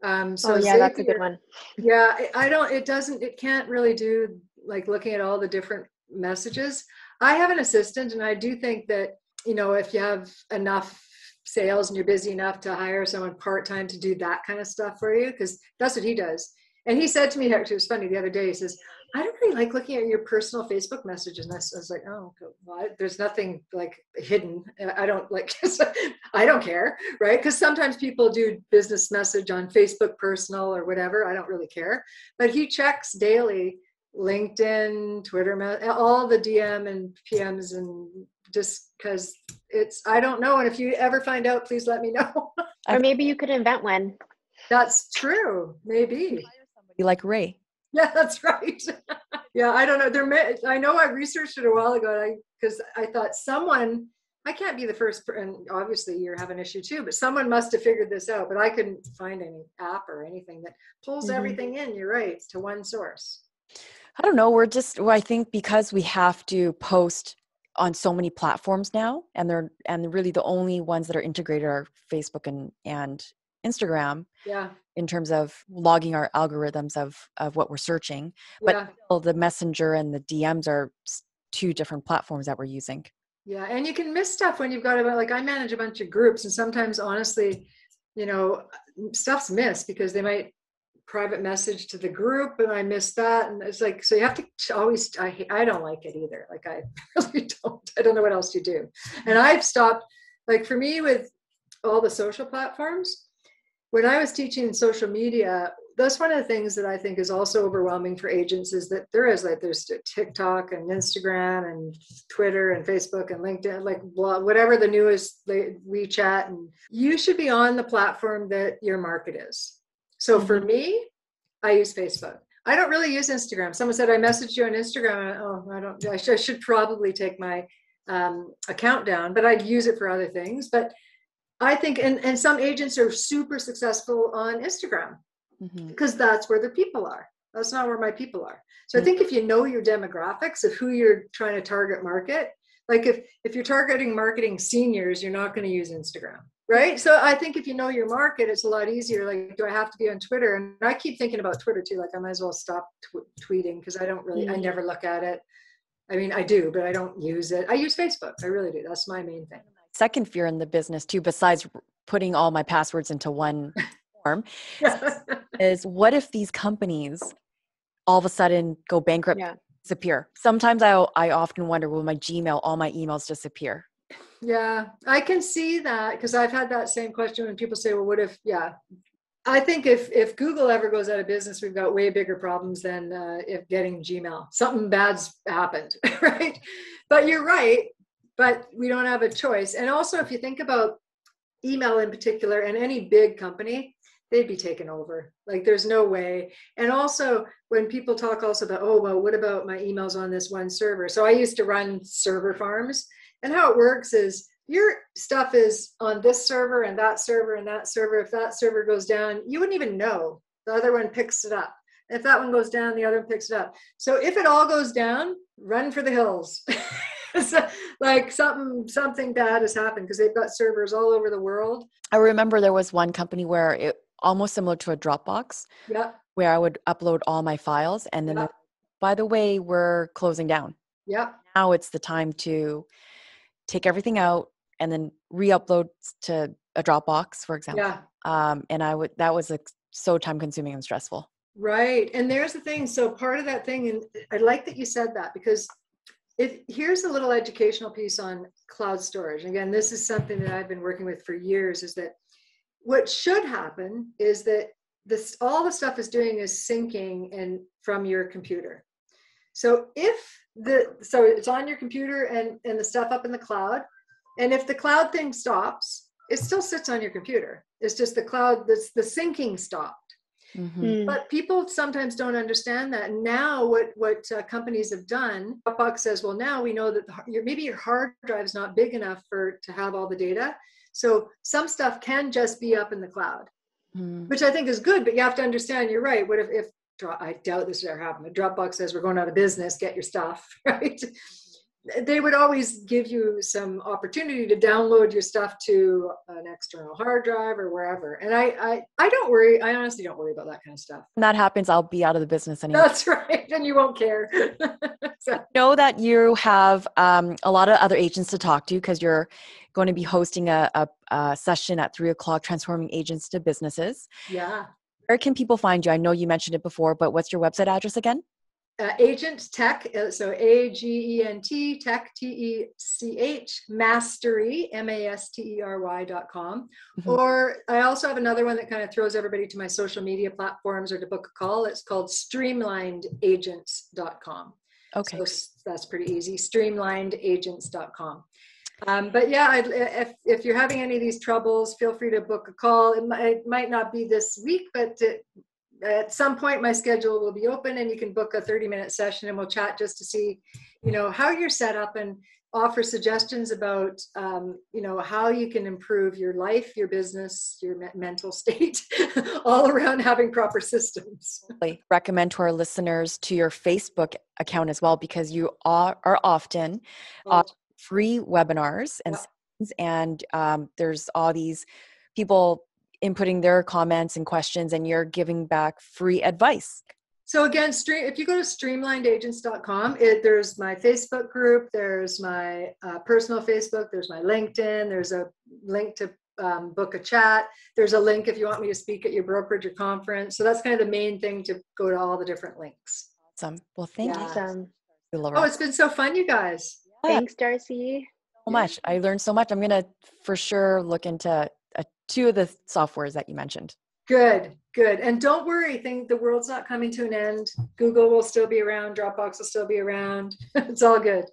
Zapier, that's a good one. Yeah, it can't really do like looking at all the different messages. I have an assistant, and I do think that, if you have enough sales and you're busy enough to hire someone part-time to do that kind of stuff for you, because that's what he does. And he said to me, actually, it was funny, the other day, he says, I don't really like looking at your personal Facebook messages. And I was like, oh, well, there's nothing like hidden. I don't care, right? Because sometimes people do business message on Facebook personal or whatever. I don't really care. But he checks daily LinkedIn, Twitter, all the DM and PMs, and just because I don't know. And if you ever find out, please let me know. Or maybe you could invent one. That's true. Maybe. Somebody like Ray. Yeah, that's right. Yeah, I don't know. I know I researched it a while ago, because I thought I can't be the first, and obviously you have an issue too, but someone must have figured this out, but I couldn't find any app or anything that pulls everything in, you're right, to one source. I don't know. I think because we have to post on so many platforms now, and really the only ones that are integrated are Facebook and Instagram. Yeah. In terms of logging our algorithms of what we're searching. But the Messenger and the DMs are two different platforms that we're using. Yeah. And you can miss stuff when you've got I manage a bunch of groups, and sometimes honestly, stuff's missed because they might private message to the group and I miss that. And it's like, so you have to always, I don't like it either. Like I really don't. I don't know what else to do. And I've stopped, like for me with all the social platforms, when I was teaching social media, that's one of the things that I think is also overwhelming for agents, is that there's TikTok and Instagram and Twitter and Facebook and LinkedIn, like whatever the newest WeChat, and you should be on the platform that your market is. So for me, I use Facebook. I don't really use Instagram. Someone said, I messaged you on Instagram. I should probably take my account down, but I'd use it for other things. But I think, and some agents are super successful on Instagram because that's where their people are. That's not where my people are. So I think if you know your demographics of who you're trying to target market, like if you're targeting marketing seniors, you're not going to use Instagram, right? So I think if you know your market, it's a lot easier. Like, do I have to be on Twitter? And I keep thinking about Twitter too. Like I might as well stop tweeting because I never look at it. I mean, I do, but I don't use it. I use Facebook. I really do. That's my main thing. Second fear in the business too, besides putting all my passwords into one form, is what if these companies all of a sudden go bankrupt, disappear? Sometimes I often wonder, will my Gmail, all my emails disappear? Yeah, I can see that because I've had that same question when people say, well, what if, I think if Google ever goes out of business, we've got way bigger problems than if getting Gmail. Something bad's happened, right? But you're right. But we don't have a choice. And also, if you think about email in particular and any big company, they'd be taken over. Like there's no way. And also when people talk also about, oh, well, what about my emails on this one server? So I used to run server farms, and how it works is your stuff is on this server and that server and that server. If that server goes down, you wouldn't even know. The other one picks it up. If that one goes down, the other one picks it up. So if it all goes down, run for the hills. So, like something bad has happened because they've got servers all over the world. I remember there was one company where it almost similar to a Dropbox, where I would upload all my files, and then by the way, we're closing down. Now it's the time to take everything out and then re-upload to a Dropbox, for example. And that was so time consuming and stressful. Right. And there's the thing. So part of that thing, and I like that you said that, because here's a little educational piece on cloud storage. Again, this is something that I've been working with for years, is that what should happen is that all the stuff is doing is syncing and from your computer. So so it's on your computer and the stuff up in the cloud. And if the cloud thing stops, it still sits on your computer. It's just the syncing stopped. But people sometimes don't understand that. And now what companies have done, Dropbox says, well, now we know that maybe your hard drive is not big enough to have all the data. So some stuff can just be up in the cloud, which I think is good. But you have to understand, you're right. What if I doubt this would ever happen, but Dropbox says we're going out of business, get your stuff, right? They would always give you some opportunity to download your stuff to an external hard drive or wherever. And I don't worry. I honestly don't worry about that kind of stuff. When that happens, I'll be out of the business anyway. That's right. And you won't care. So. I know that you have a lot of other agents to talk to, because you're going to be hosting a session at 3:00, Transforming Agents to Businesses. Yeah. Where can people find you? I know you mentioned it before, but what's your website address again? Agent Tech, so AGENT Tech, TECH, Mastery, MASTERY.com. Or I also have another one that kind of throws everybody to my social media platforms or to book a call. It's called streamlinedagents.com. Okay. So that's pretty easy, streamlinedagents.com. But yeah, if you're having any of these troubles, feel free to book a call. It might not be this week, but at some point my schedule will be open and you can book a 30-minute session and we'll chat just to see, how you're set up and offer suggestions about, how you can improve your life, your business, your mental state, all around having proper systems. I recommend to our listeners to your Facebook account as well, because you are often free webinars and there's all these people inputting their comments and questions, and you're giving back free advice. So again, if you go to streamlinedagents.com, there's my Facebook group, there's my personal Facebook, there's my LinkedIn, there's a link to book a chat, there's a link if you want me to speak at your brokerage or conference. So that's kind of the main thing, to go to all the different links. Awesome. Well, thank you. Awesome. Oh, it's been so fun, you guys. Thanks, Darci. So much. I learned so much. I'm going to for sure look into 2 of the softwares that you mentioned. Good. And don't worry, the world's not coming to an end. Google will still be around. Dropbox will still be around. It's all good.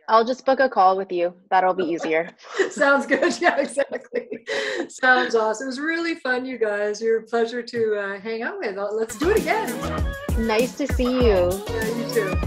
I'll just book a call with you. That'll be easier. Sounds good. Yeah, exactly. Sounds awesome. It was really fun, you guys. You're a pleasure to hang out with. Let's do it again. Nice to see you. Yeah, you too.